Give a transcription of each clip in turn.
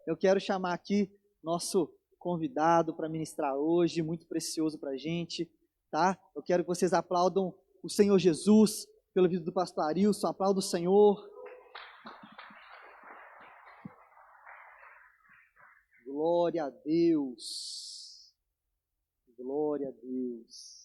Eu quero chamar aqui nosso convidado para ministrar hoje, muito precioso para a gente, tá? Eu quero que vocês aplaudam o Senhor Jesus pela vida do pastor Arilson, aplaudam o Senhor. Glória a Deus. Glória a Deus.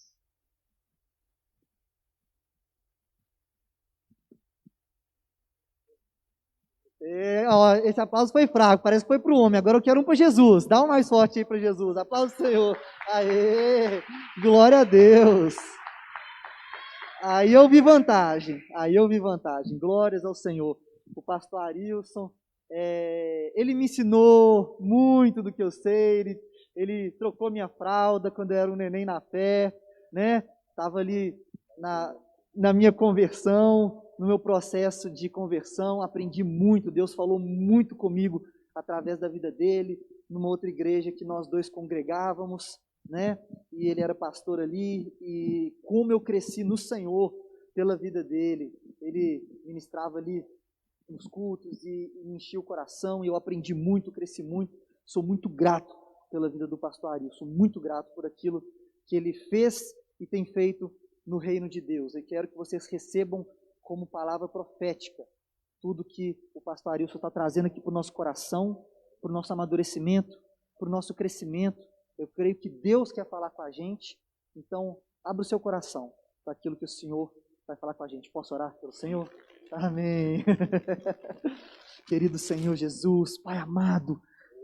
Esse aplauso foi fraco, parece que foi para o homem. Agora eu quero um para Jesus. Dá um mais forte aí para Jesus. Aplausos, Senhor. Aê! Glória a Deus. Aí eu vi vantagem. Glórias ao Senhor. O pastor Arilson, ele me ensinou muito do que eu sei. Ele trocou minha fralda quando eu era um neném na fé, né? Estava ali na minha conversão, no meu processo de conversão, aprendi muito, Deus falou muito comigo através da vida dele, numa outra igreja que nós dois congregávamos, né? E ele era pastor ali, e como eu cresci no Senhor pela vida dele, ele ministrava ali nos cultos e me enchia o coração, e eu aprendi muito, cresci muito, sou muito grato pela vida do pastor Arilson, sou muito grato por aquilo que ele fez e tem feito no reino de Deus. Eu quero que vocês recebam como palavra profética tudo que o pastor Arilson está trazendo aqui para o nosso coração, para o nosso amadurecimento, para o nosso crescimento. Eu creio que Deus quer falar com a gente, então abra o seu coração para aquilo que o Senhor vai falar com a gente. Posso orar pelo Senhor? Amém. Querido Senhor Jesus, Pai amado,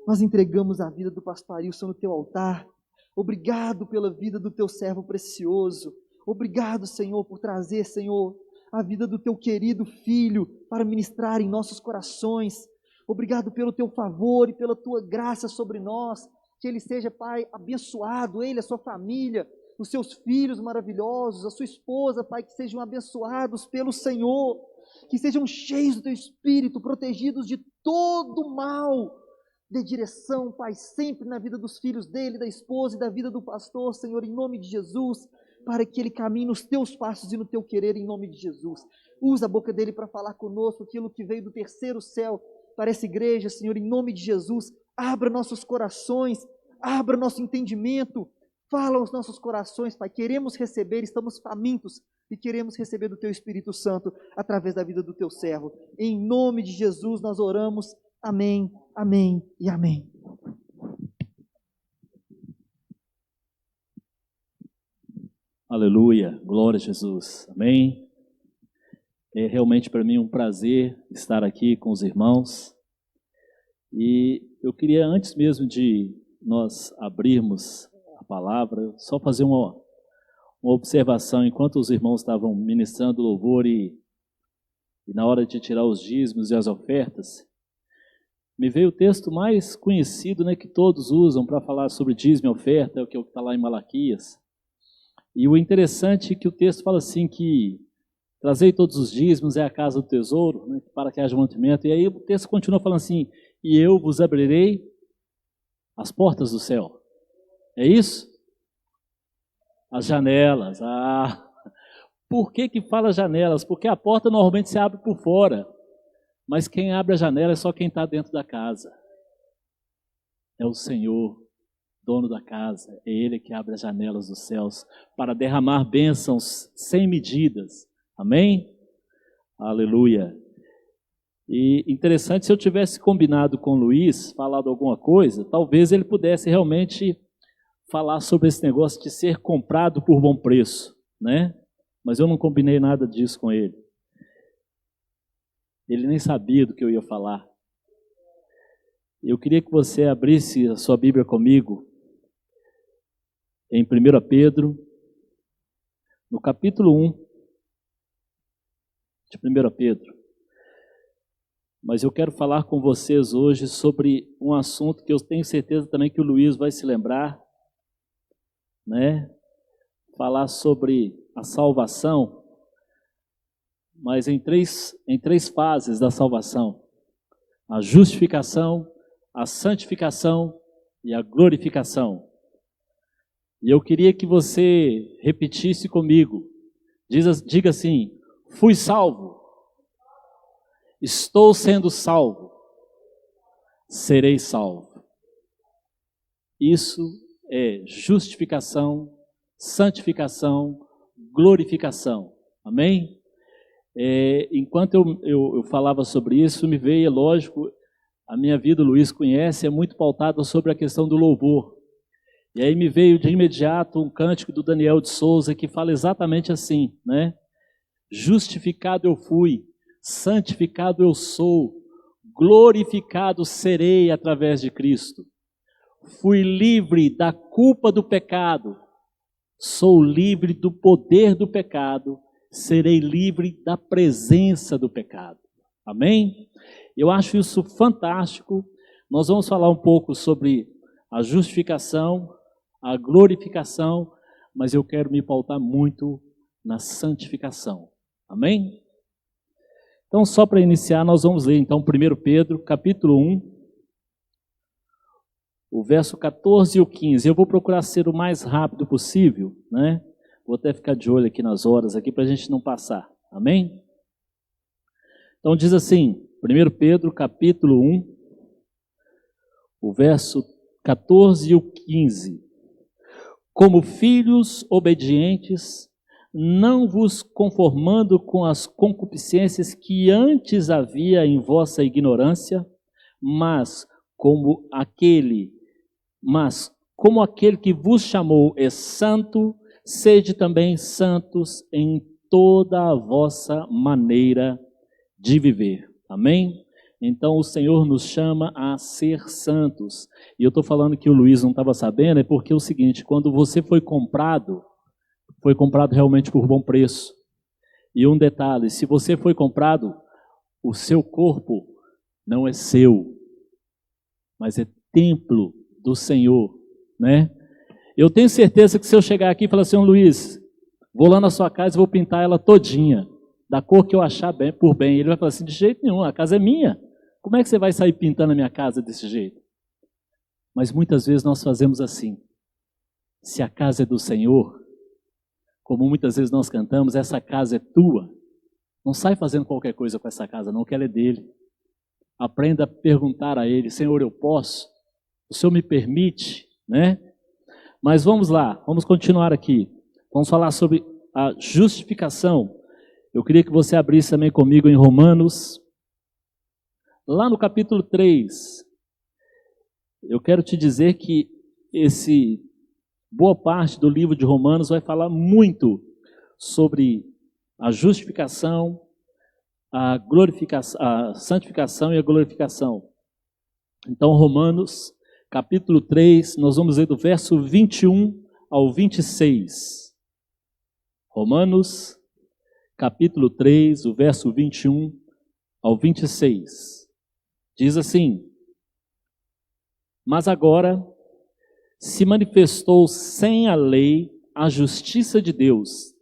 nós entregamos a vida do pastor Arilson no teu altar. Obrigado pela vida do teu servo precioso. Obrigado, Senhor, por trazer, Senhor, a vida do teu querido filho para ministrar em nossos corações. Obrigado pelo teu favor e pela tua graça sobre nós. Que ele seja, Pai, abençoado, ele, a sua família, os seus filhos maravilhosos, a sua esposa, Pai, que sejam abençoados pelo Senhor, que sejam cheios do teu Espírito, protegidos de todo mal. Dê direção, Pai, sempre na vida dos filhos dele, da esposa e da vida do pastor, Senhor, em nome de Jesus, para que ele caminhe nos teus passos e no teu querer, em nome de Jesus. Usa a boca dele para falar conosco aquilo que veio do terceiro céu para essa igreja, Senhor, em nome de Jesus. Abra nossos corações, abra nosso entendimento, fala aos nossos corações, Pai. Queremos receber, estamos famintos e queremos receber do teu Espírito Santo através da vida do teu servo. Em nome de Jesus nós oramos. Amém, amém e amém. Aleluia, glória a Jesus, amém. É realmente para mim um prazer estar aqui com os irmãos. E eu queria, antes mesmo de nós abrirmos a palavra, só fazer uma observação. Enquanto os irmãos estavam ministrando louvor e na hora de tirar os dízimos e as ofertas, me veio o texto mais conhecido, né, que todos usam para falar sobre dízimo e oferta, é o que está lá em Malaquias. E o interessante é que o texto fala assim que trazei todos os dízimos é a casa do tesouro, né, para que haja mantimento. E aí o texto continua falando assim, e eu vos abrirei as portas do céu. É isso? As janelas. Por que fala janelas? Porque a porta normalmente se abre por fora, mas quem abre a janela é só quem está dentro da casa. É o Senhor, dono da casa, é Ele que abre as janelas dos céus para derramar bênçãos sem medidas. Amém? Aleluia. E interessante, se eu tivesse combinado com o Luiz, falado alguma coisa, talvez ele pudesse realmente falar sobre esse negócio de ser comprado por bom preço, né? Mas eu não combinei nada disso com ele. Ele nem sabia do que eu ia falar. Eu queria que você abrisse a sua Bíblia comigo em 1 Pedro, no capítulo 1 de 1 Pedro. Mas eu quero falar com vocês hoje sobre um assunto que eu tenho certeza também que o Luiz vai se lembrar, né? Falar sobre a salvação, mas em três fases da salvação: a justificação, a santificação e a glorificação. E eu queria que você repetisse comigo. Diga assim: fui salvo, estou sendo salvo, serei salvo. Isso é justificação, santificação, glorificação. Amém? Enquanto eu falava sobre isso, me veio, lógico, a minha vida, o Luiz conhece, é muito pautada sobre a questão do louvor. E aí me veio de imediato um cântico do Daniel de Souza que fala exatamente assim, né? Justificado eu fui, santificado eu sou, glorificado serei através de Cristo. Fui livre da culpa do pecado, sou livre do poder do pecado, serei livre da presença do pecado. Amém? Eu acho isso fantástico. Nós vamos falar um pouco sobre a justificação, a glorificação, mas eu quero me pautar muito na santificação. Amém? Então, só para iniciar, nós vamos ler então 1 Pedro, capítulo 1, o verso 14 e o 15. Eu vou procurar ser o mais rápido possível, né? Vou até ficar de olho aqui nas horas, aqui para a gente não passar. Amém? Então diz assim, 1 Pedro, capítulo 1, o verso 14 e o 15. Como filhos obedientes, não vos conformando com as concupiscências que antes havia em vossa ignorância, mas como aquele que vos chamou é santo, sede também santos em toda a vossa maneira de viver. Amém? Então o Senhor nos chama a ser santos. E eu estou falando que o Luiz não estava sabendo, é porque é o seguinte, quando você foi comprado realmente por bom preço. E um detalhe, se você foi comprado, o seu corpo não é seu, mas é templo do Senhor, né? Eu tenho certeza que se eu chegar aqui e falar assim, Luiz, vou lá na sua casa e vou pintar ela todinha, da cor que eu achar bem, por bem. Ele vai falar assim, de jeito nenhum, a casa é minha. Como é que você vai sair pintando a minha casa desse jeito? Mas muitas vezes nós fazemos assim. Se a casa é do Senhor, como muitas vezes nós cantamos, essa casa é tua. Não sai fazendo qualquer coisa com essa casa, não, que ela é dele. Aprenda a perguntar a ele, Senhor, eu posso? O Senhor me permite? Né? Mas vamos lá, vamos continuar aqui. Vamos falar sobre a justificação. Eu queria que você abrisse também comigo em Romanos, lá no capítulo 3. Eu quero te dizer que boa parte do livro de Romanos vai falar muito sobre a justificação, a glorificação, a santificação e a glorificação. Então, Romanos, capítulo 3, nós vamos ler do verso 21 ao 26. Romanos, capítulo 3, o verso 21 ao 26. Diz assim: Mas agora se manifestou sem a lei a justiça de Deus,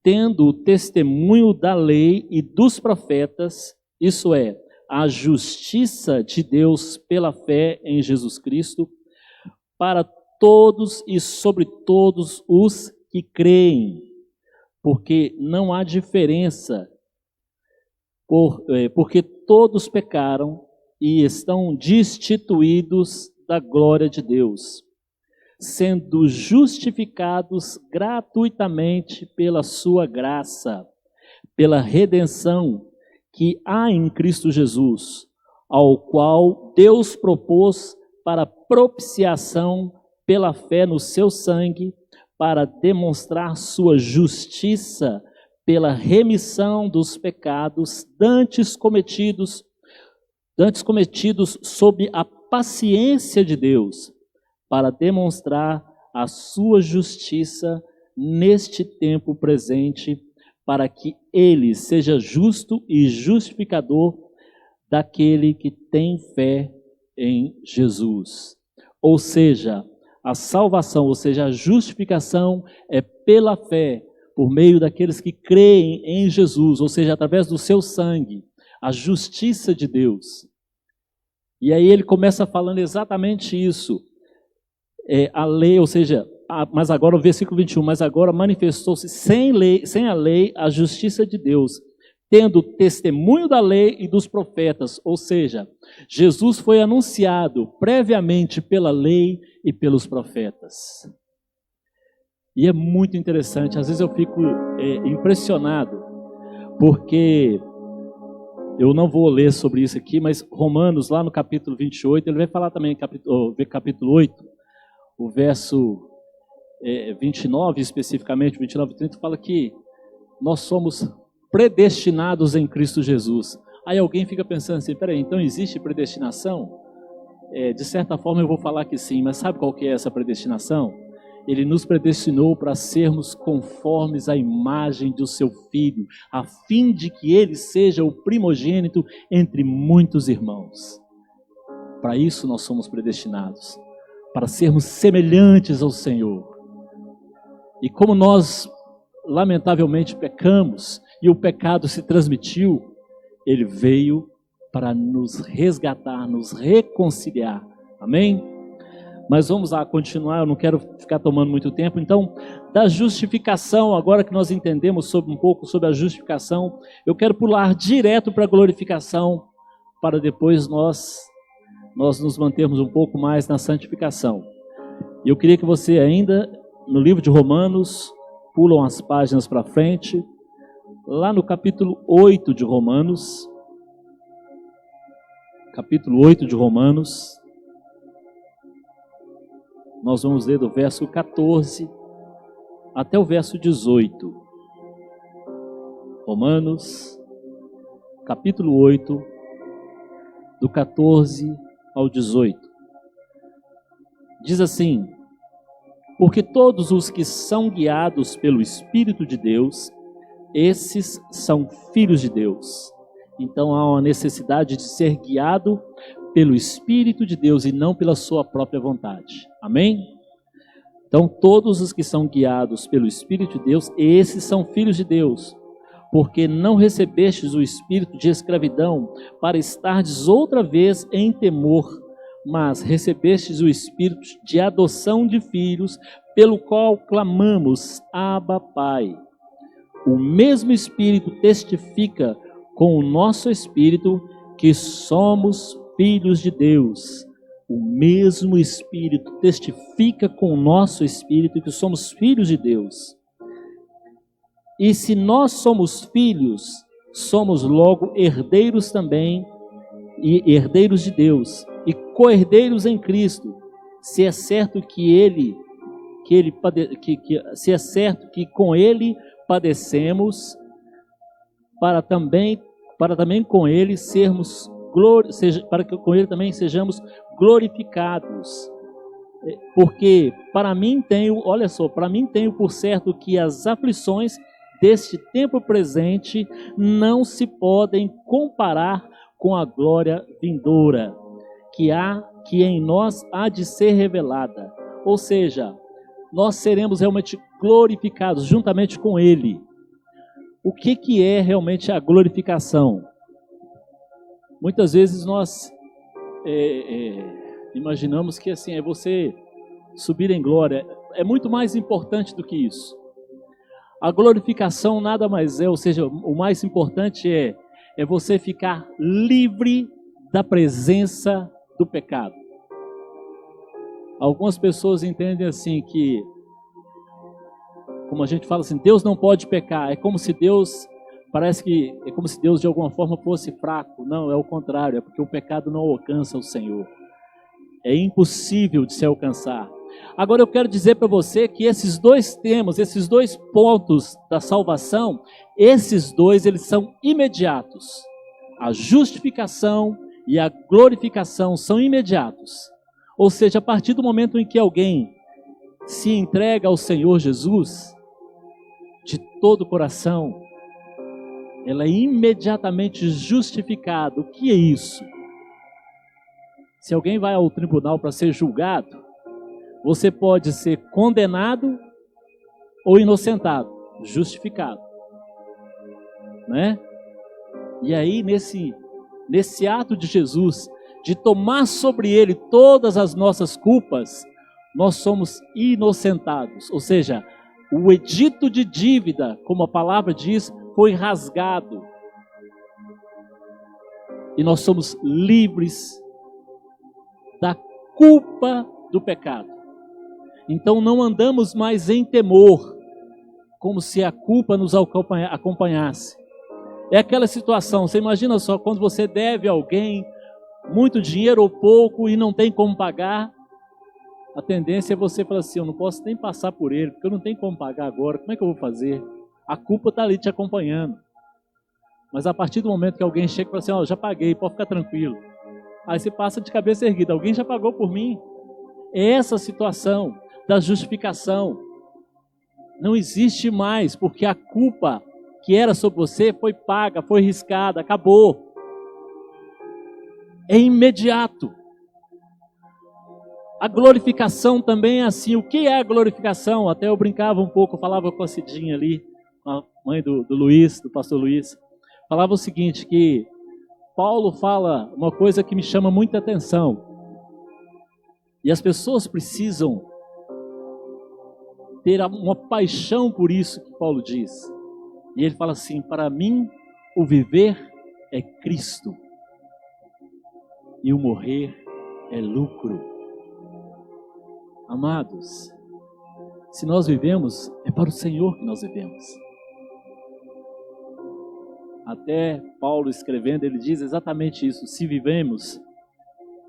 tendo o testemunho da lei e dos profetas, isso é, a justiça de Deus pela fé em Jesus Cristo, para todos e sobre todos os que creem, porque não há diferença, porque todos pecaram e estão destituídos da glória de Deus, sendo justificados gratuitamente pela sua graça, pela redenção que há em Cristo Jesus, ao qual Deus propôs para propiciação pela fé no seu sangue, para demonstrar sua justiça pela remissão dos pecados dantes cometidos sob a paciência de Deus, para demonstrar a sua justiça neste tempo presente, para que ele seja justo e justificador daquele que tem fé em Jesus. Ou seja, a salvação, ou seja, a justificação é pela fé, por meio daqueles que creem em Jesus, ou seja, através do seu sangue, a justiça de Deus. E aí ele começa falando exatamente isso. A lei, ou seja, mas agora o versículo 21, mas agora manifestou-se sem a lei a justiça de Deus, tendo testemunho da lei e dos profetas, ou seja, Jesus foi anunciado previamente pela lei e pelos profetas. E é muito interessante, às vezes eu fico impressionado, porque eu não vou ler sobre isso aqui, mas Romanos, lá no capítulo 28, ele vai falar também, capítulo 8, o verso 29, especificamente, 29 e 30, fala que nós somos predestinados em Cristo Jesus. Aí alguém fica pensando assim, peraí, então existe predestinação? De certa forma eu vou falar que sim, mas sabe qual que é essa predestinação? Ele nos predestinou para sermos conformes à imagem do seu Filho, a fim de que ele seja o primogênito entre muitos irmãos. Para isso nós somos predestinados, para sermos semelhantes ao Senhor. E como nós, lamentavelmente, pecamos, e o pecado se transmitiu, ele veio para nos resgatar, nos reconciliar. Amém? Mas vamos lá continuar, eu não quero ficar tomando muito tempo. Então, da justificação, agora que nós entendemos um pouco sobre a justificação, eu quero pular direto para a glorificação, para depois nós nos mantermos um pouco mais na santificação. E eu queria que você ainda, no livro de Romanos, pulam as páginas para frente, lá no capítulo 8 de Romanos, nós vamos ler do verso 14 até o verso 18. Romanos, capítulo 8, do 14 ao 18. Diz assim: porque todos os que são guiados pelo Espírito de Deus, esses são filhos de Deus. Então há uma necessidade de ser guiado pelo Espírito de Deus e não pela sua própria vontade. Amém? Então todos os que são guiados pelo Espírito de Deus, esses são filhos de Deus. Porque não recebestes o espírito de escravidão para estardes outra vez em temor, mas recebestes o espírito de adoção de filhos, pelo qual clamamos, Abba, Pai. O mesmo Espírito testifica com o nosso espírito que somos filhos de Deus. O mesmo Espírito testifica com o nosso espírito que somos filhos de Deus. E se nós somos filhos, somos logo herdeiros também, e herdeiros de Deus, e co-herdeiros em Cristo, se é certo que com Ele padecemos, para também com Ele para que com Ele também sejamos glorificados. Porque para mim tenho por certo que as aflições deste tempo presente não se podem comparar com a glória vindoura, que em nós há de ser revelada. Ou seja, nós seremos realmente glorificados juntamente com Ele. O que é realmente a glorificação? Muitas vezes nós imaginamos que assim, é você subir em glória. É muito mais importante do que isso. A glorificação nada mais é, ou seja, o mais importante é você ficar livre da presença do pecado. Algumas pessoas entendem assim que, como a gente fala assim, Deus não pode pecar. É como se Deus de alguma forma fosse fraco. Não, é o contrário, é porque o pecado não alcança o Senhor. É impossível de se alcançar. Agora eu quero dizer para você que esses dois temas, esses dois pontos da salvação, esses dois eles são imediatos. A justificação e a glorificação são imediatos. Ou seja, a partir do momento em que alguém se entrega ao Senhor Jesus, de todo o coração, ela é imediatamente justificada. O que é isso? Se alguém vai ao tribunal para ser julgado, você pode ser condenado ou inocentado, justificado, né? E aí nesse ato de Jesus, de tomar sobre ele todas as nossas culpas, nós somos inocentados. Ou seja, o edito de dívida, como a palavra diz, foi rasgado. e nós somos livres da culpa do pecado. Então não andamos mais em temor, como se a culpa nos acompanhasse. É aquela situação, você imagina só, quando você deve a alguém muito dinheiro ou pouco e não tem como pagar, a tendência é você falar assim, eu não posso nem passar por ele, porque eu não tenho como pagar agora, como é que eu vou fazer? A culpa está ali te acompanhando. Mas a partir do momento que alguém chega e fala assim, ó, já paguei, pode ficar tranquilo. Aí você passa de cabeça erguida, alguém já pagou por mim. É essa situação da justificação. Não existe mais, porque a culpa que era sobre você foi paga, foi riscada, acabou. É imediato. A glorificação também é assim. O que é a glorificação? Até eu brincava um pouco, falava com a Cidinha ali, a mãe do Luiz, do pastor Luiz. Falava o seguinte, que Paulo fala uma coisa que me chama muita atenção. E as pessoas precisam ter uma paixão por isso que Paulo diz. E ele fala assim, para mim o viver é Cristo e o morrer é lucro. Amados, se nós vivemos, é para o Senhor que nós vivemos. Até Paulo escrevendo, ele diz exatamente isso. Se vivemos,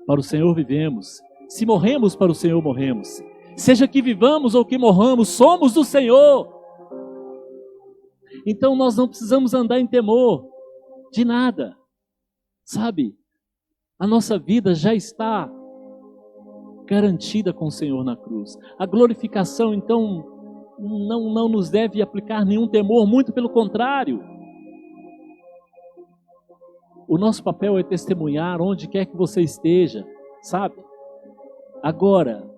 para o Senhor vivemos. Se morremos, para o Senhor morremos. Seja que vivamos ou que morramos, somos do Senhor. Então nós não precisamos andar em temor de nada. Sabe? A nossa vida já está garantida com o Senhor na cruz. A glorificação, então, não nos deve aplicar nenhum temor, muito pelo contrário. O nosso papel é testemunhar onde quer que você esteja, sabe? Agora,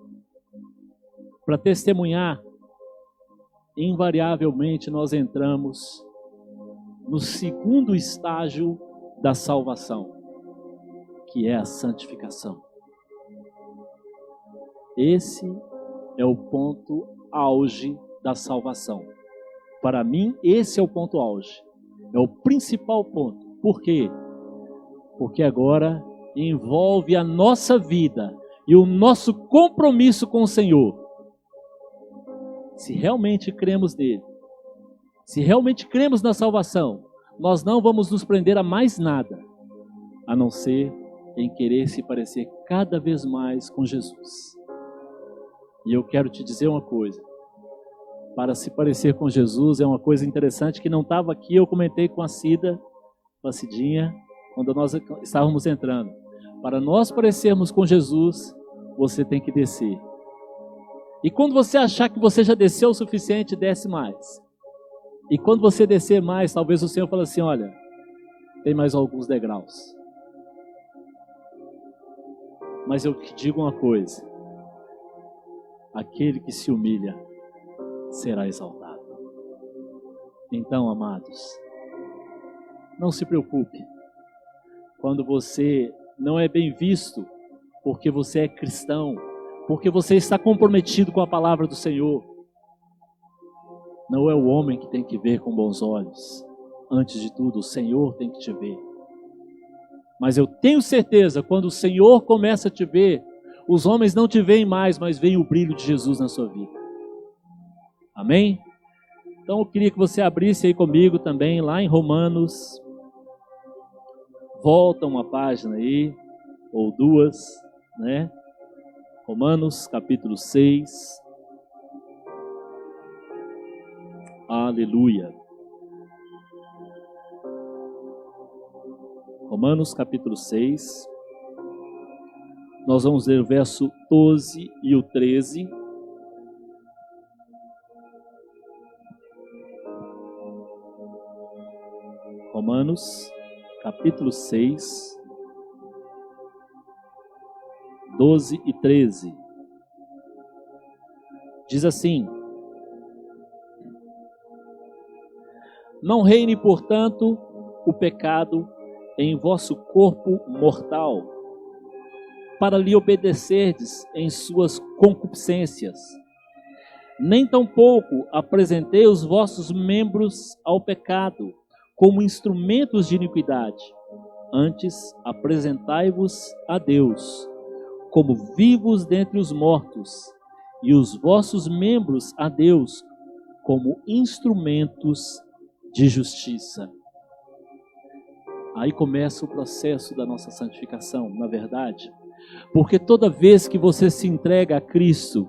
para testemunhar, invariavelmente nós entramos no segundo estágio da salvação, que é a santificação. Esse é o ponto auge da salvação. Para mim, esse é o ponto auge. É o principal ponto. Por quê? Porque agora envolve a nossa vida e o nosso compromisso com o Senhor. Se realmente cremos nele, se realmente cremos na salvação, nós não vamos nos prender a mais nada, a não ser em querer se parecer cada vez mais com Jesus. E eu quero te dizer uma coisa, para se parecer com Jesus é uma coisa interessante que não estava aqui, eu comentei com a Cida, com a Cidinha, quando nós estávamos entrando. Para nós parecermos com Jesus, você tem que descer. E quando você achar que você já desceu o suficiente, desce mais. E quando você descer mais, talvez o Senhor fale assim, olha, tem mais alguns degraus. Mas eu te digo uma coisa, aquele que se humilha será exaltado. Então, amados, não se preocupe quando você não é bem visto, porque você é cristão, porque você está comprometido com a palavra do Senhor. Não é o homem que tem que ver com bons olhos. Antes de tudo, o Senhor tem que te ver. Mas eu tenho certeza, quando o Senhor começa a te ver, os homens não te veem mais, mas veem o brilho de Jesus na sua vida. Amém? Então eu queria que você abrisse aí comigo também, lá em Romanos. Volta uma página aí, ou duas, né? Romanos capítulo 6. Aleluia. Romanos capítulo 6. Nós vamos ler o verso 12 e o 13. Romanos capítulo 6, 12 e 13. Diz assim: Não reine, portanto, o pecado em vosso corpo mortal, para lhe obedecerdes em suas concupiscências. Nem tampouco apresentei os vossos membros ao pecado, como instrumentos de iniquidade, Antes, apresentai-vos a Deus como vivos dentre os mortos, e os vossos membros a Deus como instrumentos de justiça. Aí começa o processo da nossa santificação, na verdade. Porque toda vez que você se entrega a Cristo,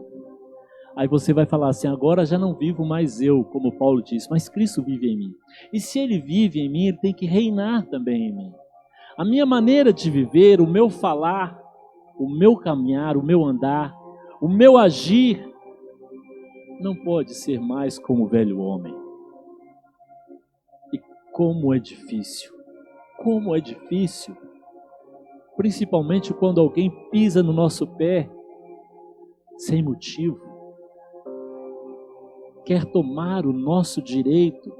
aí você vai falar assim, agora já não vivo mais eu, como Paulo disse, mas Cristo vive em mim. E se Ele vive em mim, Ele tem que reinar também em mim. A minha maneira de viver, o meu falar, o meu caminhar, o meu andar, o meu agir, não pode ser mais como o velho homem. E como é difícil, principalmente quando alguém pisa no nosso pé, sem motivo, quer tomar o nosso direito.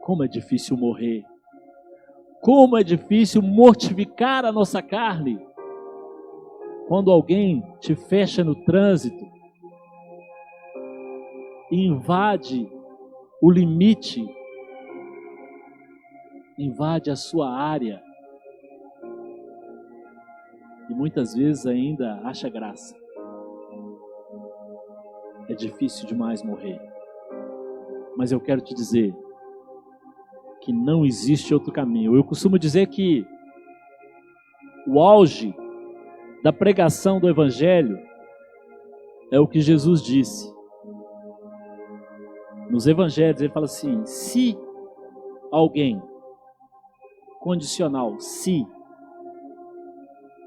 Como é difícil morrer, como é difícil mortificar a nossa carne, quando alguém te fecha no trânsito, e invade o limite, invade a sua área, e muitas vezes ainda acha graça. É difícil demais morrer, mas eu quero te dizer que não existe outro caminho. Eu costumo dizer que o auge da pregação do Evangelho é o que Jesus disse. Nos Evangelhos ele fala assim, se alguém, condicional, se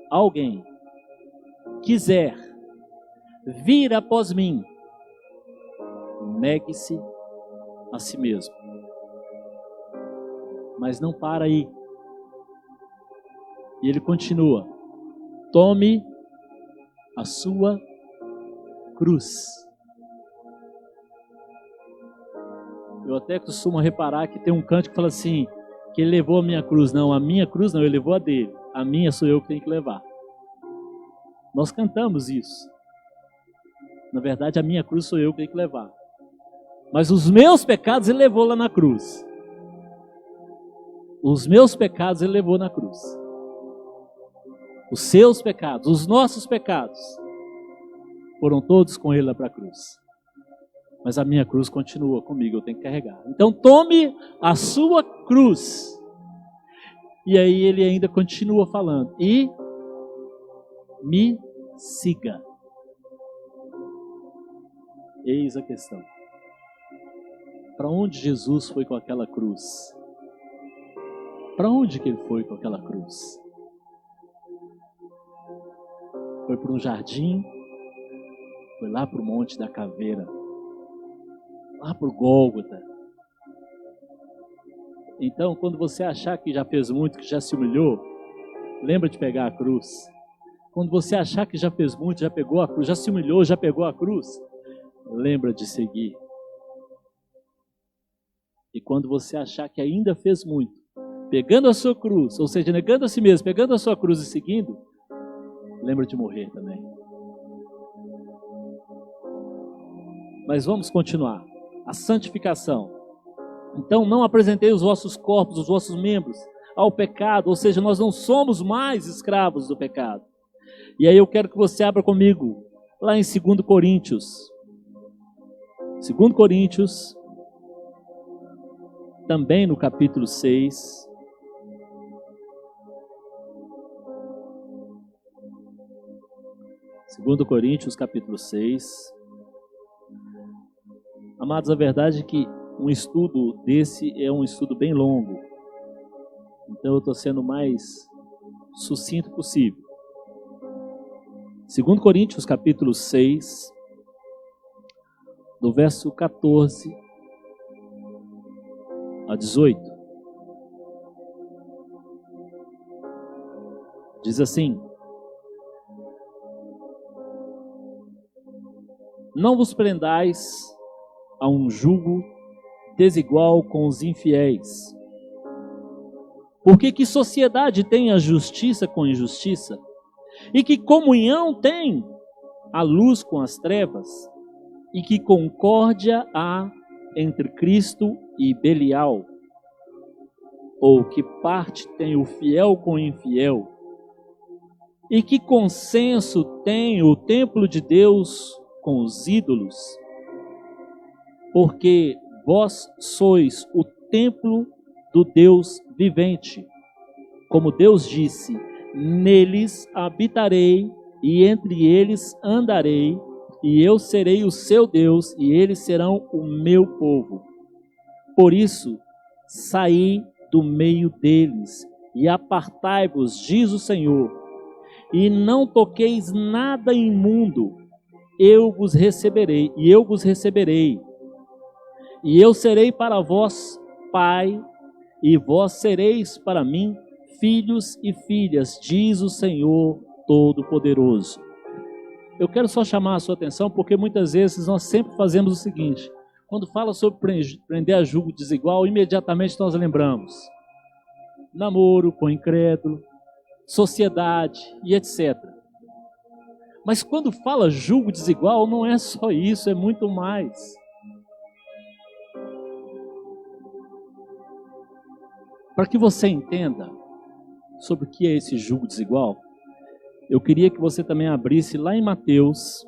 alguém quiser vir após mim, negue-se a si mesmo. Mas não para aí. E ele continua, tome a sua cruz. Eu até costumo reparar que tem um canto que fala assim, que ele levou a minha cruz. Não, a minha cruz não, ele levou a dele. A minha sou eu que tenho que levar. Nós cantamos isso. Na verdade, a minha cruz sou eu que tenho que levar. Mas os meus pecados ele levou lá na cruz. Os meus pecados ele levou na cruz. Os seus pecados, os nossos pecados, foram todos com ele lá para a cruz. Mas a minha cruz continua comigo, eu tenho que carregar. Então tome a sua cruz. E aí ele ainda continua falando. E me siga. Eis a questão. Para onde Jesus foi com aquela cruz? Para onde que ele foi com aquela cruz? Foi para um jardim? Foi lá para o Monte da Caveira? Lá para o Gólgota? Então, quando você achar que já fez muito, que já se humilhou, lembra de pegar a cruz. Quando você achar que já fez muito, já pegou a cruz, já se humilhou, já pegou a cruz, lembra de seguir. E quando você achar que ainda fez muito, pegando a sua cruz, ou seja, negando a si mesmo, pegando a sua cruz e seguindo, lembra de morrer também. Mas vamos continuar. A santificação. Então, não apresentei os vossos corpos, os vossos membros ao pecado, ou seja, nós não somos mais escravos do pecado. E aí eu quero que você abra comigo, lá em 2 Coríntios. 2 Coríntios, também no capítulo 6. Segundo Coríntios, capítulo 6. Amados, a verdade é que um estudo desse é um estudo bem longo. Então eu estou sendo o mais sucinto possível. 2 Coríntios, capítulo 6, do verso 14 a 18. Diz assim: não vos prendais a um jugo desigual com os infiéis. Porque que sociedade tem a justiça com a injustiça? E que comunhão tem a luz com as trevas? E que concórdia há entre Cristo e Belial? ou que parte tem o fiel com o infiel? E que consenso tem o templo de Deus com os ídolos? Porque vós sois o templo do Deus vivente. Como Deus disse, neles habitarei e entre eles andarei, e eu serei o seu Deus e eles serão o meu povo. Por isso, saí do meio deles e apartai-vos, diz o Senhor, e não toqueis nada imundo, eu vos receberei, e eu serei para vós pai, e vós sereis para mim filhos e filhas, diz o Senhor Todo-Poderoso. Eu quero só chamar a sua atenção, porque muitas vezes nós sempre fazemos o seguinte: quando fala sobre prender a julgo desigual, imediatamente nós lembramos namoro com incrédulo, sociedade e etc. Mas quando fala julgo desigual, não é só isso, é muito mais. Para que você entenda sobre o que é esse julgo desigual, eu queria que você também abrisse lá em Mateus,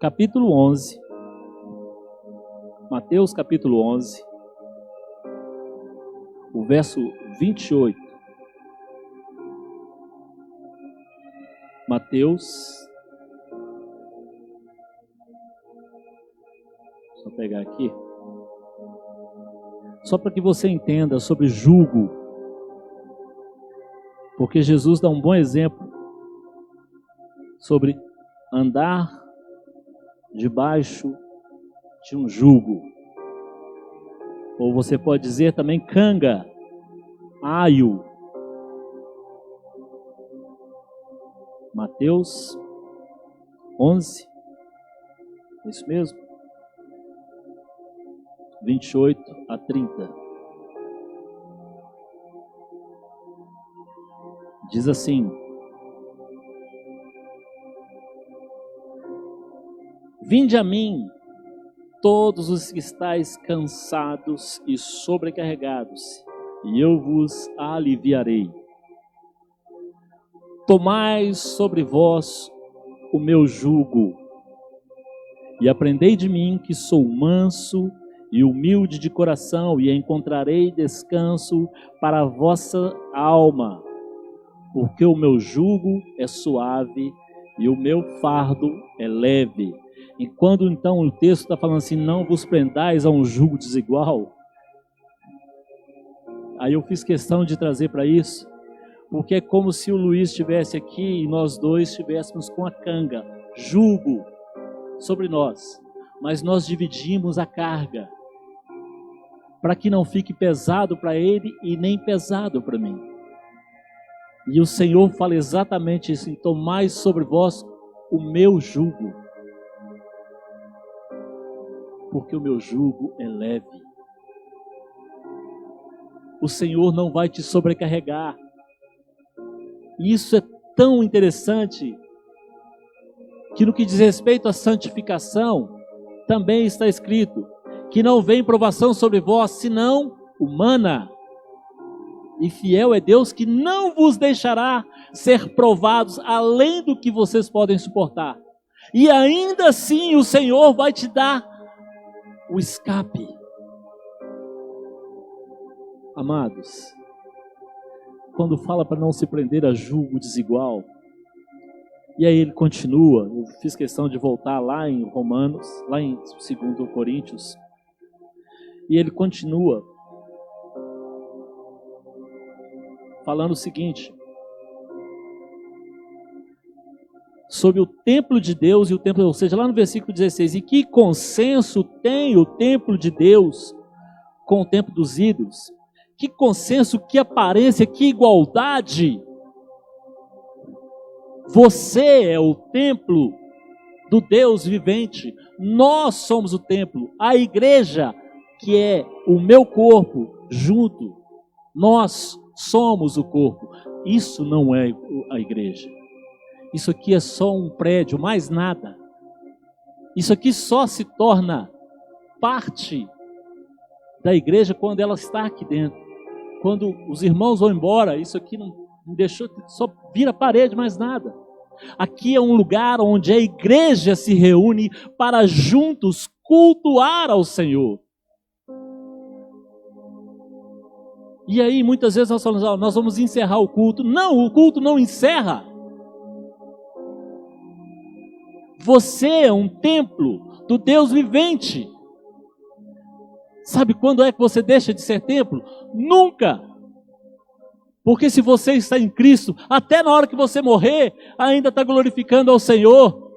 capítulo 11. Mateus, capítulo 11, o verso 28. Mateus, deixa eu pegar aqui, só para que você entenda sobre julgo, porque Jesus dá um bom exemplo sobre andar debaixo de um jugo, ou você pode dizer também canga, aio. Mateus 11, é isso mesmo? 28 a 30. Diz assim: Vinde a mim, todos os que estáis cansados e sobrecarregados, e eu vos aliviarei. Tomai sobre vós o meu jugo, e aprendei de mim, que sou manso e humilde de coração, e encontrarei descanso para a vossa alma, porque o meu jugo é suave e o meu fardo é leve. E quando então o texto está falando assim, não vos prendais a um jugo desigual, aí eu fiz questão de trazer para isso, porque é como se o Luiz estivesse aqui e nós dois estivéssemos com a canga, jugo, sobre nós, mas nós dividimos a carga, para que não fique pesado para ele e nem pesado para mim. E o Senhor fala exatamente isso: tomai sobre vós o meu jugo, porque o meu jugo é leve. O Senhor não vai te sobrecarregar. E isso é tão interessante, que no que diz respeito à santificação, também está escrito, que não vem provação sobre vós, senão humana. E fiel é Deus, que não vos deixará ser provados além do que vocês podem suportar. E ainda assim o Senhor vai te dar o escape. Amados, quando fala para não se prender a julgo desigual, e aí ele continua, eu fiz questão de voltar lá em Romanos, lá em 2 Coríntios, e ele continua falando o seguinte, sobre o templo de Deus e o templo, ou seja, lá no versículo 16, e que consenso tem o templo de Deus com o templo dos ídolos? Que consenso, que aparência, que igualdade! Você é o templo do Deus vivente, nós somos o templo, a igreja, que é o meu corpo, junto, nós somos o corpo. Isso não é a igreja. Isso aqui é só um prédio, mais nada. Isso aqui só se torna parte da igreja quando ela está aqui dentro. quando os irmãos vão embora, isso aqui não deixou, só vira parede, mais nada. Aqui é um lugar onde a igreja se reúne para juntos cultuar ao Senhor. E aí muitas vezes nós falamos, nós vamos encerrar o culto. Não, o culto não encerra. Você é um templo do Deus vivente. Sabe quando é que você deixa de ser templo? Nunca! Porque se você está em Cristo, até na hora que você morrer, ainda está glorificando ao Senhor.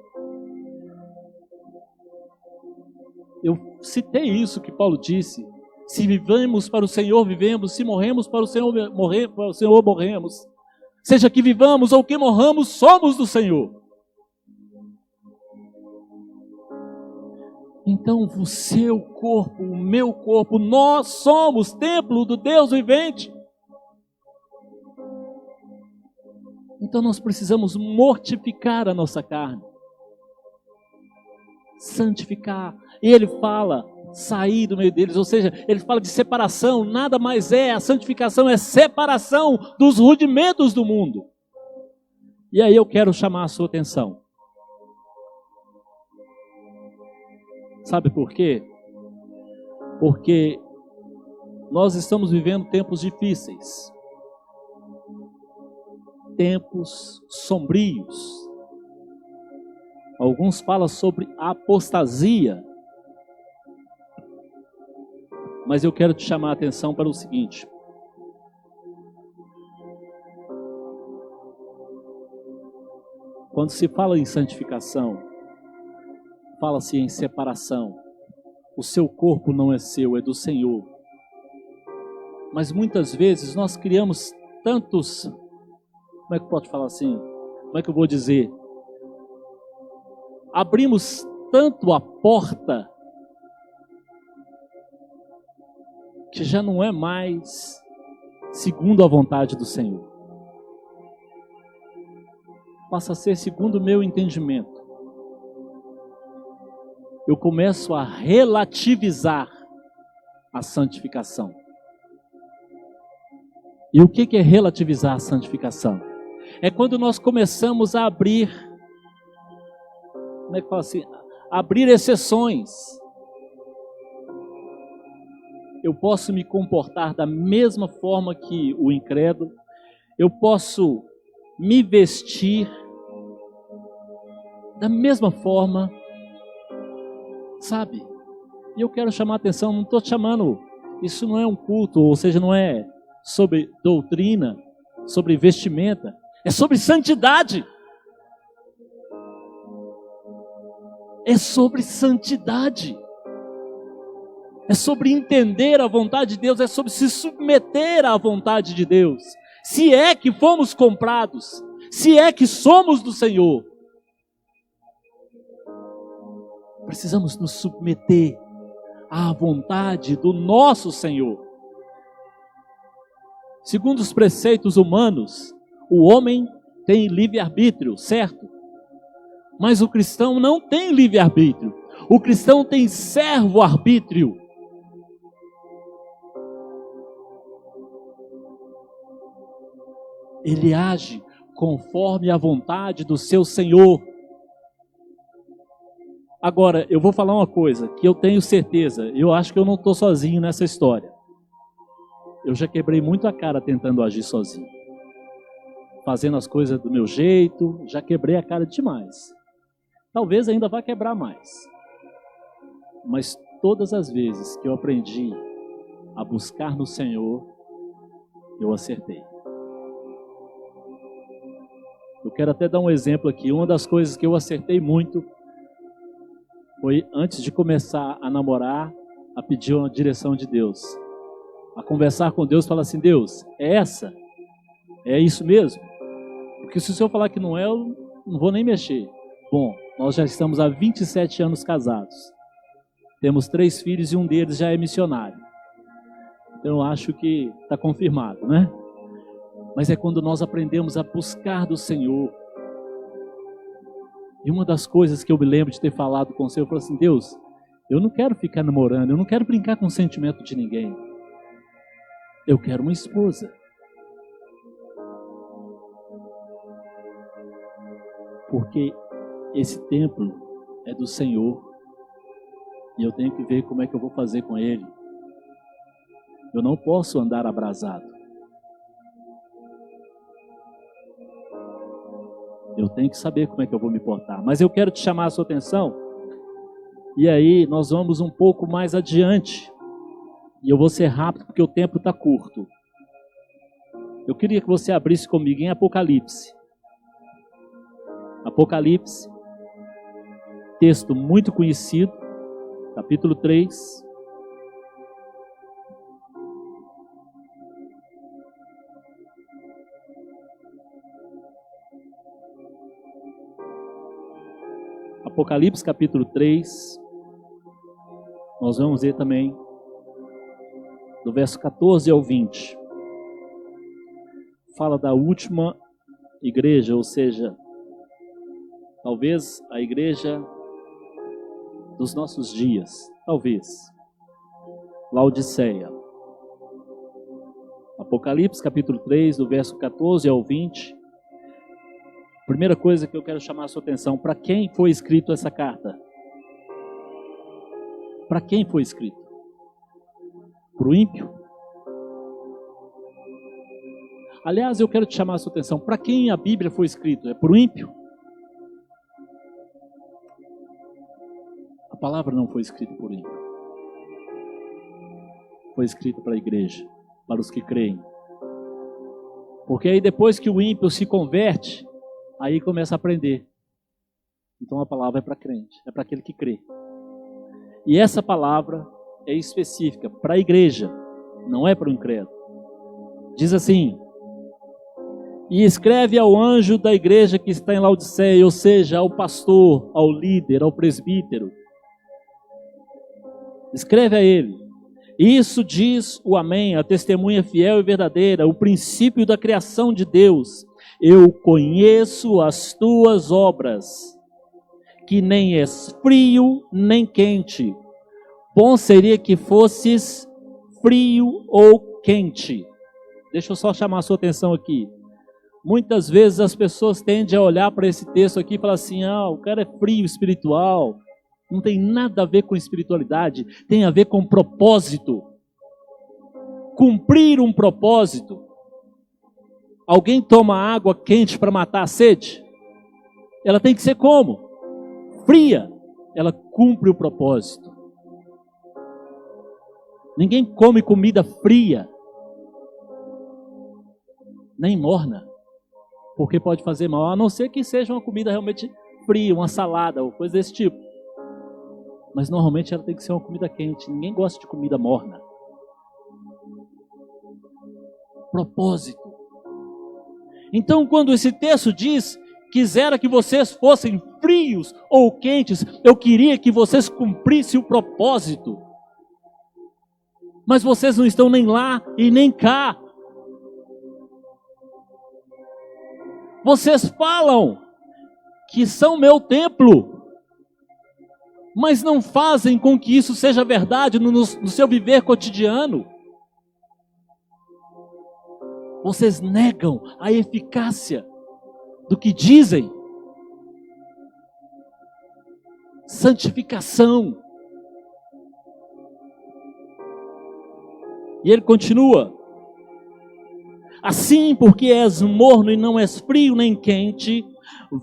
Eu citei isso que Paulo disse. Se vivemos para o Senhor, vivemos. Se morremos para o Senhor, morremos. Seja que vivamos ou que morramos, somos do Senhor. Então o seu corpo, o meu corpo, nós somos templo do Deus vivente. Então nós precisamos mortificar a nossa carne. Santificar. E ele fala, sair do meio deles, ou seja, ele fala de separação, nada mais é, a santificação é separação dos rudimentos do mundo. E aí eu quero chamar a sua atenção. Sabe por quê? Porque nós estamos vivendo tempos difíceis. Tempos sombrios. Alguns falam sobre apostasia. Mas eu quero te chamar a atenção para o seguinte. Quando se fala em santificação, fala-se em separação. O seu corpo não é seu, é do Senhor. Mas muitas vezes nós criamos tantos... Como é que pode falar assim? Como é que eu vou dizer? Abrimos tanto a porta que já não é mais segundo a vontade do Senhor. Passa a ser segundo o meu entendimento. Eu começo a relativizar a santificação. E o que é relativizar a santificação? É quando nós começamos a abrir, como é que fala assim? Abrir exceções. Eu posso me comportar da mesma forma que o incrédulo, eu posso me vestir da mesma forma, sabe? E eu quero chamar a atenção, não estou chamando, isso não é um culto, ou seja, não é sobre doutrina, sobre vestimenta, é sobre santidade. É sobre santidade. É sobre entender a vontade de Deus, é sobre se submeter à vontade de Deus. Se é que fomos comprados, se é que somos do Senhor, precisamos nos submeter à vontade do nosso Senhor. Segundo os preceitos humanos, o homem tem livre-arbítrio, certo? Mas o cristão não tem livre-arbítrio. O cristão tem servo-arbítrio. Ele age conforme a vontade do seu Senhor. Agora, eu vou falar uma coisa que eu tenho certeza, eu acho que eu não estou sozinho nessa história. Eu já quebrei muito a cara tentando agir sozinho. Fazendo as coisas do meu jeito, já quebrei a cara demais. Talvez ainda vá quebrar mais. Mas todas as vezes que eu aprendi a buscar no Senhor, eu acertei. Eu quero até dar um exemplo aqui. Uma das coisas que eu acertei muito foi, antes de começar a namorar, a pedir uma direção de Deus. A conversar com Deus, falar assim, Deus, é essa? É isso mesmo? Porque se o Senhor falar que não é, eu não vou nem mexer. Bom, nós já estamos há 27 anos casados. Temos 3 filhos e um deles já é missionário. Então eu acho que está confirmado, né? Mas é quando nós aprendemos a buscar do Senhor. E uma das coisas que eu me lembro de ter falado com o Senhor, eu falei assim, Deus, eu não quero ficar namorando, eu não quero brincar com o sentimento de ninguém. Eu quero uma esposa. Porque esse templo é do Senhor. E eu tenho que ver como é que eu vou fazer com ele. Eu não posso andar abrasado. Eu tenho que saber como é que eu vou me portar. Mas eu quero te chamar a sua atenção. E aí nós vamos um pouco mais adiante. E eu vou ser rápido porque o tempo está curto. Eu queria que você abrisse comigo em Apocalipse. Apocalipse. Texto muito conhecido. Capítulo 3. Apocalipse capítulo 3. Nós vamos ver também do verso 14 ao 20. Fala da última igreja, ou seja, talvez a igreja dos nossos dias, talvez. Laodiceia. Apocalipse capítulo 3, do verso 14 ao 20. Primeira coisa que eu quero chamar a sua atenção, para quem foi escrito essa carta? Para quem foi escrito? Para o ímpio? Aliás, eu quero te chamar a sua atenção, para quem a Bíblia foi escrita? É para o ímpio? A palavra não foi escrita por ímpio. Foi escrita para a igreja, para os que creem. Porque aí depois que o ímpio se converte, aí começa a aprender. Então a palavra é para crente, é para aquele que crê. E essa palavra é específica para a igreja, não é para o incrédulo. Diz assim: e escreve ao anjo da igreja que está em Laodiceia, ou seja, ao pastor, ao líder, ao presbítero. Escreve a ele: isso diz o Amém, a testemunha fiel e verdadeira, o princípio da criação de Deus. Eu conheço as tuas obras, que nem és frio nem quente. Bom seria que fosses frio ou quente. Deixa eu só chamar a sua atenção aqui. Muitas vezes as pessoas tendem a olhar para esse texto aqui e falar assim: o cara é frio espiritual. Não tem nada a ver com espiritualidade, tem a ver com propósito. Cumprir um propósito. Alguém toma água quente para matar a sede? Ela tem que ser como? Fria. Ela cumpre o propósito. Ninguém come comida fria, nem morna, porque pode fazer mal, a não ser que seja uma comida realmente fria, uma salada ou coisa desse tipo. Mas normalmente ela tem que ser uma comida quente. Ninguém gosta de comida morna. Propósito. Então, quando esse texto diz: quisera que vocês fossem frios ou quentes, eu queria que vocês cumprissem o propósito. Mas vocês não estão nem lá e nem cá. Vocês falam que são meu templo, mas não fazem com que isso seja verdade no seu viver cotidiano. Vocês negam a eficácia do que dizem. Santificação. E ele continua: assim, porque és morno e não és frio nem quente,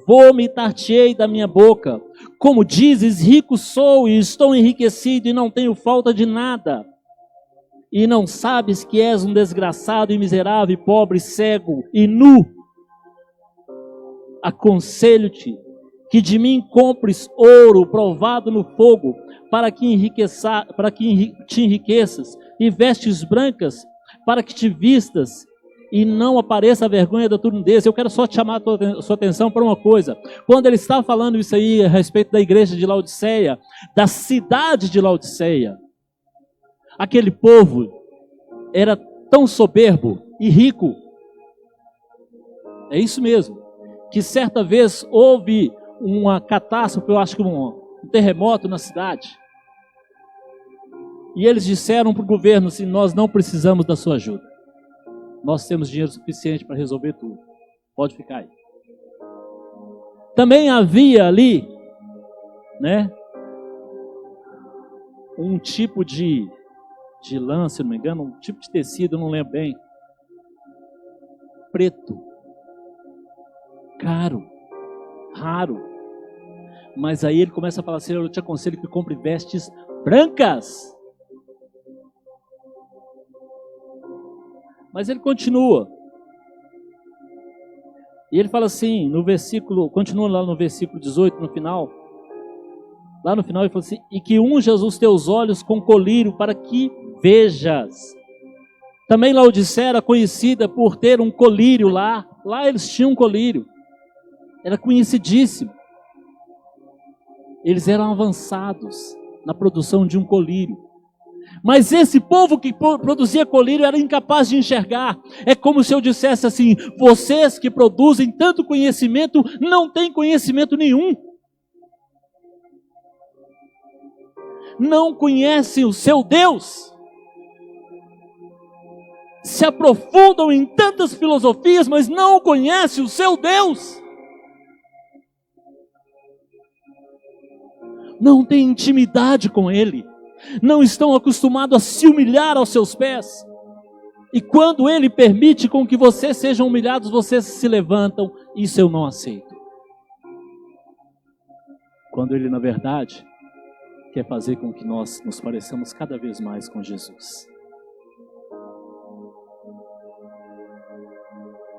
vomitar-te-ei da minha boca. Como dizes, rico sou e estou enriquecido e não tenho falta de nada. E não sabes que és um desgraçado e miserável, e pobre, cego e nu. Aconselho-te que de mim compres ouro provado no fogo, para que te enriqueças, e vestes brancas, para que te vistas, e não apareça a vergonha da tua nudez. Eu quero só te chamar a sua atenção para uma coisa. Quando ele está falando isso aí a respeito da igreja de Laodiceia, da cidade de Laodiceia, aquele povo era tão soberbo e rico. É isso mesmo. Que certa vez houve uma catástrofe, eu acho que um terremoto na cidade. E eles disseram para o governo assim: nós não precisamos da sua ajuda. nós temos dinheiro suficiente para resolver tudo. Pode ficar aí. Também havia ali, né, um tipo de lã, se não me engano, um tipo de tecido, não lembro bem, preto, caro, raro. Mas aí ele começa a falar assim: eu te aconselho que compre vestes brancas. Mas ele continua. E ele fala assim, no versículo, continua lá no versículo 18, no final. Lá no final ele fala assim: e que unjas os teus olhos com colírio para que vejas. Também Laodiceia era conhecida por ter um colírio lá. Lá eles tinham um colírio. Era conhecidíssimo. Eles eram avançados na produção de um colírio. Mas esse povo que produzia colírio era incapaz de enxergar. É como se eu dissesse assim: vocês que produzem tanto conhecimento não têm conhecimento nenhum. Não conhecem o seu Deus. Se aprofundam em tantas filosofias, mas não conhecem o seu Deus. Não têm intimidade com Ele. Não estão acostumados a se humilhar aos seus pés. E quando Ele permite com que vocês sejam humilhados, vocês se levantam. Isso eu não aceito. Quando Ele, na verdade, quer fazer com que nós nos pareçamos cada vez mais com Jesus.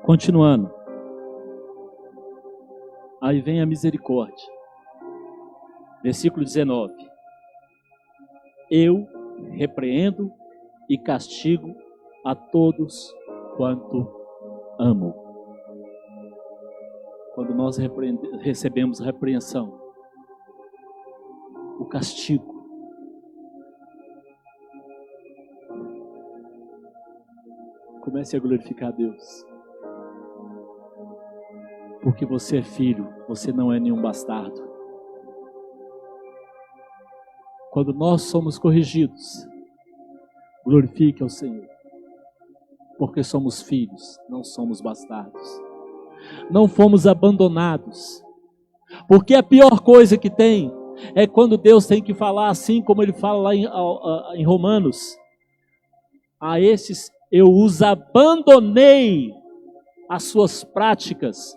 Continuando. Aí vem a misericórdia. Versículo 19. Eu repreendo e castigo a todos quanto amo. Quando nós recebemos repreensão, o castigo, comece a glorificar a Deus. Porque você é filho, você não é nenhum bastardo. Quando nós somos corrigidos, glorifique ao Senhor. Porque somos filhos, não somos bastardos. Não fomos abandonados. Porque a pior coisa que tem é quando Deus tem que falar assim como Ele fala lá em Romanos. A esses eu os abandonei as suas práticas.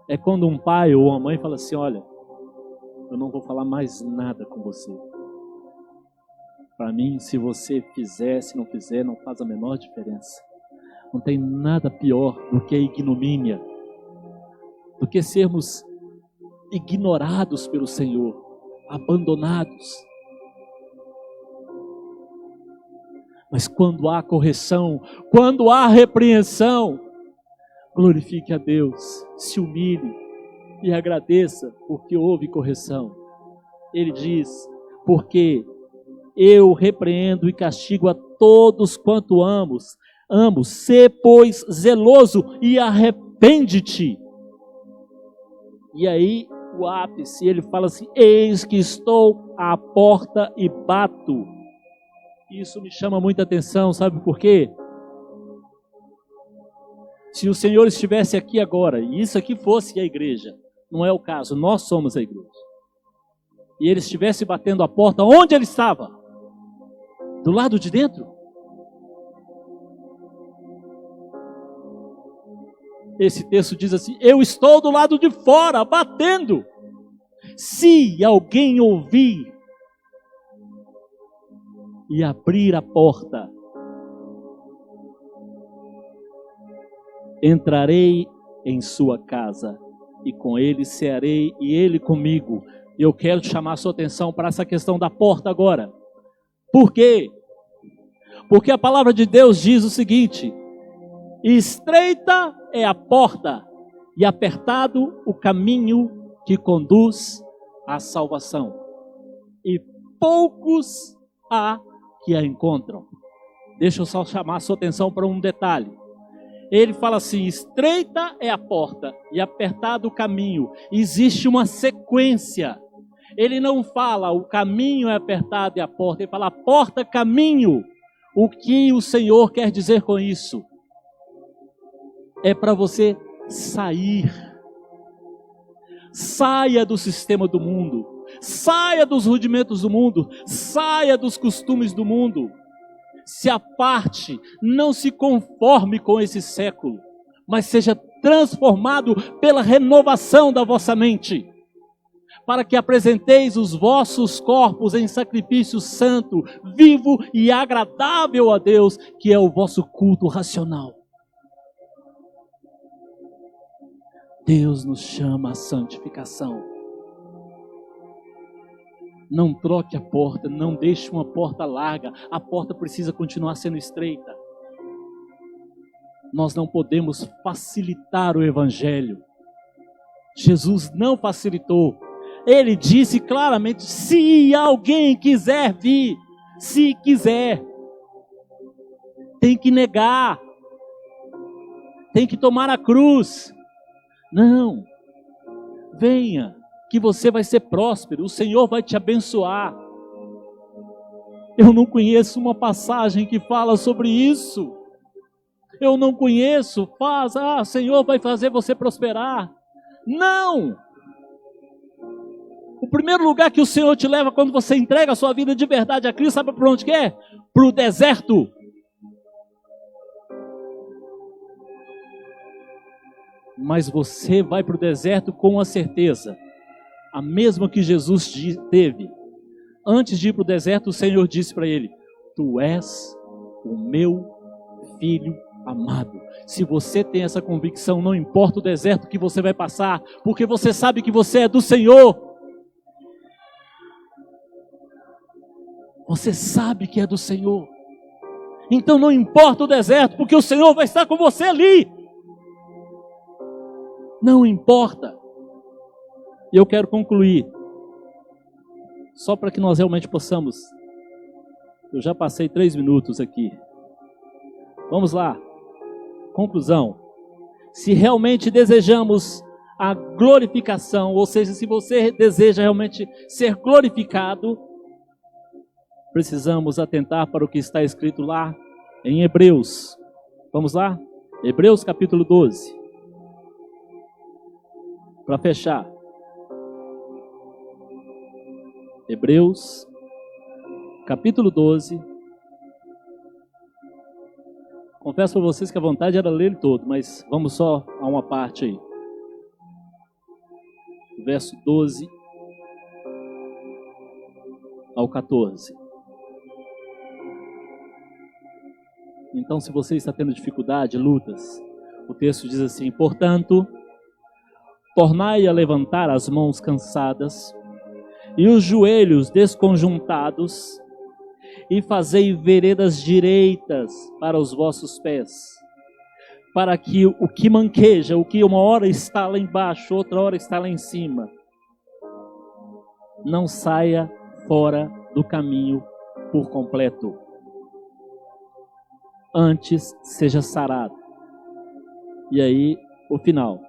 É quando um pai ou uma mãe fala assim: olha, eu não vou falar mais nada com você. Para mim, se você fizer, se não fizer, não faz a menor diferença. Não tem nada pior do que a ignomínia, do que sermos ignorados pelo Senhor, abandonados. Mas quando há correção, quando há repreensão, glorifique a Deus, se humilhe e agradeça porque houve correção. Ele diz: porque eu repreendo e castigo a todos quanto amo, sê pois zeloso e arrepende-te. E aí o ápice, ele fala assim: eis que estou à porta e bato. Isso me chama muita atenção, sabe por quê? Se o Senhor estivesse aqui agora, e isso aqui fosse a igreja, não é o caso, nós somos a igreja, e Ele estivesse batendo a porta, onde Ele estava? Do lado de dentro? Esse texto diz assim: eu estou do lado de fora, batendo. Se alguém ouvir e abrir a porta, entrarei em sua casa e com ele cearei e ele comigo. Eu quero chamar a sua atenção para essa questão da porta agora. Por quê? Porque a palavra de Deus diz o seguinte: estreita é a porta e apertado o caminho que conduz à salvação, e poucos há que a encontram. Deixa eu só chamar a sua atenção para um detalhe. Ele fala assim: estreita é a porta e apertado o caminho. Existe uma sequência. Ele não fala o caminho é apertado e a porta, ele fala a porta, caminho. O que o Senhor quer dizer com isso? É para você sair. Saia do sistema do mundo. Saia dos rudimentos do mundo. Saia dos costumes do mundo. Se aparte, não se conforme com esse século, mas seja transformado pela renovação da vossa mente, para que apresenteis os vossos corpos em sacrifício santo, vivo e agradável a Deus, que é o vosso culto racional. Deus nos chama à santificação. Não troque a porta, não deixe uma porta larga, a porta precisa continuar sendo estreita. Nós não podemos facilitar o Evangelho. Jesus não facilitou. Ele disse claramente, se alguém quiser vir, se quiser, tem que negar, tem que tomar a cruz. Não, venha, que você vai ser próspero, o Senhor vai te abençoar. Eu não conheço uma passagem que fala sobre isso. Eu não conheço, o Senhor vai fazer você prosperar. Não! O primeiro lugar que o Senhor te leva quando você entrega a sua vida de verdade a Cristo, sabe para onde que é? Para o deserto. Mas você vai para o deserto com a certeza, a mesma que Jesus teve. Antes de ir para o deserto, o Senhor disse para ele, tu és o meu filho amado. Se você tem essa convicção, não importa o deserto que você vai passar, porque você sabe que você é do Senhor. Você sabe que é do Senhor. Então não importa o deserto, porque o Senhor vai estar com você ali. Não importa. E eu quero concluir, só para que nós realmente possamos. Eu já passei 3 minutos aqui. Vamos lá. Conclusão. Se realmente desejamos a glorificação, ou seja, se você deseja realmente ser glorificado, precisamos atentar para o que está escrito lá em Hebreus. Vamos lá? Hebreus capítulo 12. Para fechar. Hebreus capítulo 12. Confesso para vocês que a vontade era ler ele todo, mas vamos só a uma parte aí. Verso 12 ao 14. Então, se você está tendo dificuldade, lutas, o texto diz assim, portanto, tornai a levantar as mãos cansadas e os joelhos desconjuntados e fazei veredas direitas para os vossos pés, para que o que manqueja, o que uma hora está lá embaixo, outra hora está lá em cima, não saia fora do caminho por completo. Antes seja sarado. E aí, o final.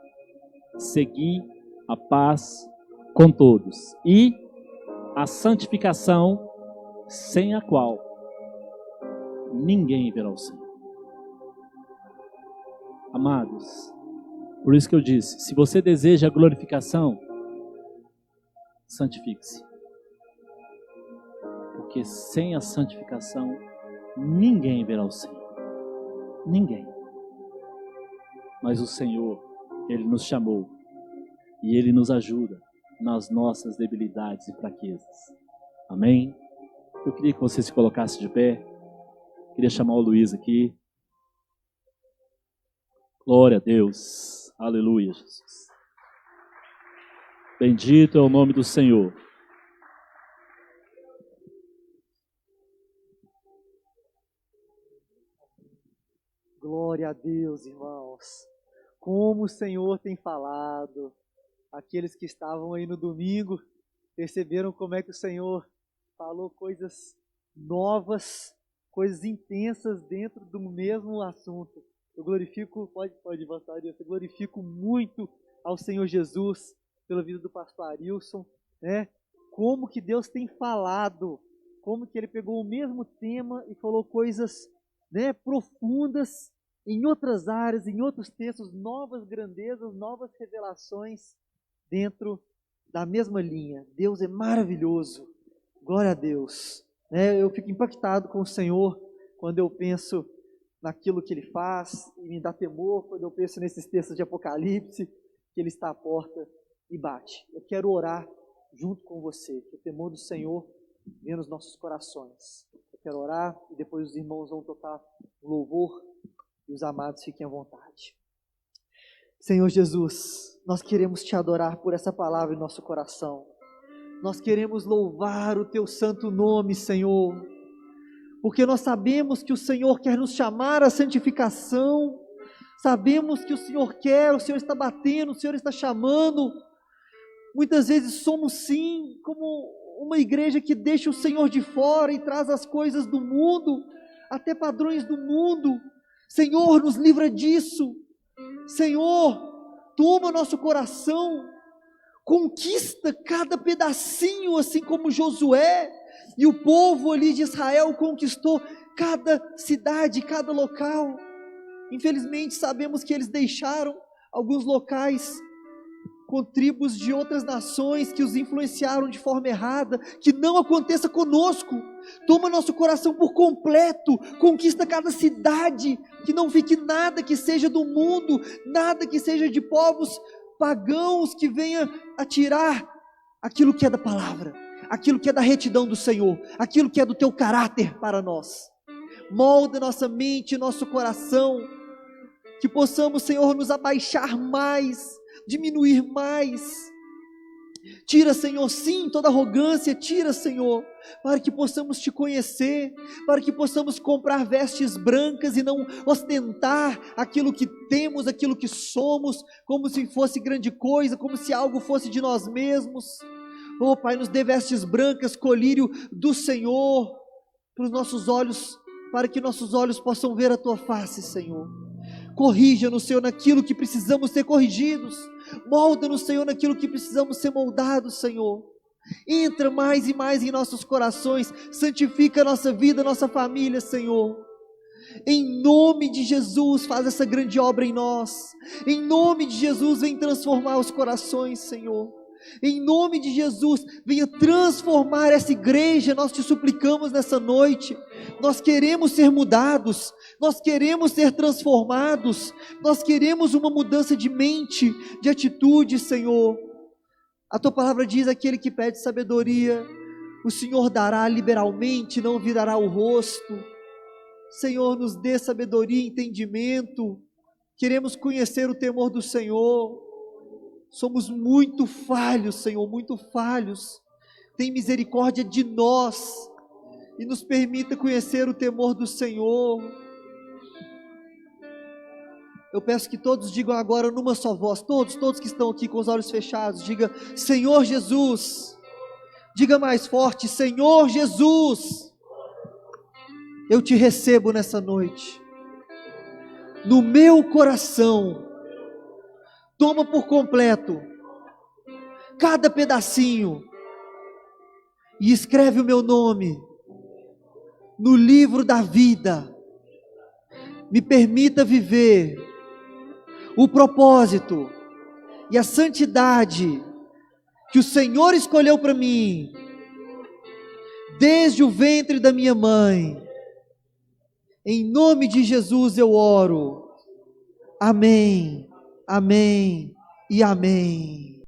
Segui a paz com todos. E a santificação, sem a qual ninguém verá o Senhor. Amados, por isso que eu disse, se você deseja a glorificação, santifique-se. Porque sem a santificação, ninguém verá o Senhor. Ninguém. Mas o Senhor, Ele nos chamou e Ele nos ajuda nas nossas debilidades e fraquezas. Amém? Eu queria que você se colocasse de pé. Queria chamar o Luiz aqui. Glória a Deus. Aleluia, Jesus. Bendito é o nome do Senhor. Glória a Deus, irmãos. Como o Senhor tem falado. Aqueles que estavam aí no domingo perceberam como é que o Senhor falou coisas novas, coisas intensas dentro do mesmo assunto. Eu glorifico, pode avançar, eu glorifico muito ao Senhor Jesus pela vida do pastor Arilson, né? como que Deus tem falado, como que Ele pegou o mesmo tema e falou coisas, né, profundas em outras áreas, em outros textos, novas grandezas, novas revelações dentro da mesma linha. Deus é maravilhoso, glória a Deus. Eu fico impactado com o Senhor quando eu penso naquilo que Ele faz, e me dá temor quando eu penso nesses textos de Apocalipse, que Ele está à porta e bate. Eu quero orar junto com você, que o temor do Senhor venha nos nossos corações. Eu quero orar e depois os irmãos vão tocar o louvor e os amados fiquem à vontade. Senhor Jesus, nós queremos Te adorar por essa palavra em nosso coração. Nós queremos louvar o Teu santo nome, Senhor, porque nós sabemos que o Senhor quer nos chamar à santificação, sabemos que o Senhor quer, o Senhor está batendo, o Senhor está chamando. Muitas vezes somos sim como uma igreja que deixa o Senhor de fora e traz as coisas do mundo, até padrões do mundo. Senhor, nos livra disso. Senhor, toma nosso coração, conquista cada pedacinho, assim como Josué e o povo ali de Israel conquistou cada cidade, cada local. Infelizmente sabemos que eles deixaram alguns locais com tribos de outras nações que os influenciaram de forma errada. Que não aconteça conosco. Toma nosso coração por completo, conquista cada cidade, que não fique nada que seja do mundo, nada que seja de povos pagãos que venha a tirar aquilo que é da palavra, aquilo que é da retidão do Senhor, aquilo que é do Teu caráter para nós. Molda nossa mente, nosso coração, que possamos, Senhor, nos abaixar mais, diminuir mais. Tira, Senhor, sim, toda arrogância, tira, Senhor, para que possamos Te conhecer, para que possamos comprar vestes brancas e não ostentar aquilo que temos, aquilo que somos, como se fosse grande coisa, como se algo fosse de nós mesmos. Oh Pai, nos dê vestes brancas, colírio do Senhor, para os nossos olhos, para que nossos olhos possam ver a Tua face, Senhor. Corrija-nos, Senhor, naquilo que precisamos ser corrigidos. Molda-nos, Senhor, naquilo que precisamos ser moldados, Senhor. Entra mais e mais em nossos corações. Santifica a nossa vida, nossa família, Senhor. Em nome de Jesus, faz essa grande obra em nós. Em nome de Jesus, vem transformar os corações, Senhor. Em nome de Jesus, venha transformar essa igreja. Nós Te suplicamos nessa noite. Nós queremos ser mudados, nós queremos ser transformados, nós queremos uma mudança de mente, de atitude, Senhor. A Tua palavra diz: aquele que pede sabedoria, o Senhor dará liberalmente, não virará o rosto. Senhor, nos dê sabedoria e entendimento. Queremos conhecer o temor do Senhor. Somos muito falhos, Senhor, muito falhos. Tem misericórdia de nós e nos permita conhecer o temor do Senhor. Eu peço que todos digam agora numa só voz, todos que estão aqui com os olhos fechados, diga: Senhor Jesus. Diga mais forte: Senhor Jesus, eu Te recebo nessa noite, no meu coração. Toma por completo cada pedacinho e escreve o meu nome no livro da vida. Me permita viver o propósito e a santidade que o Senhor escolheu para mim desde o ventre da minha mãe. Em nome de Jesus eu oro. Amém, amém e amém.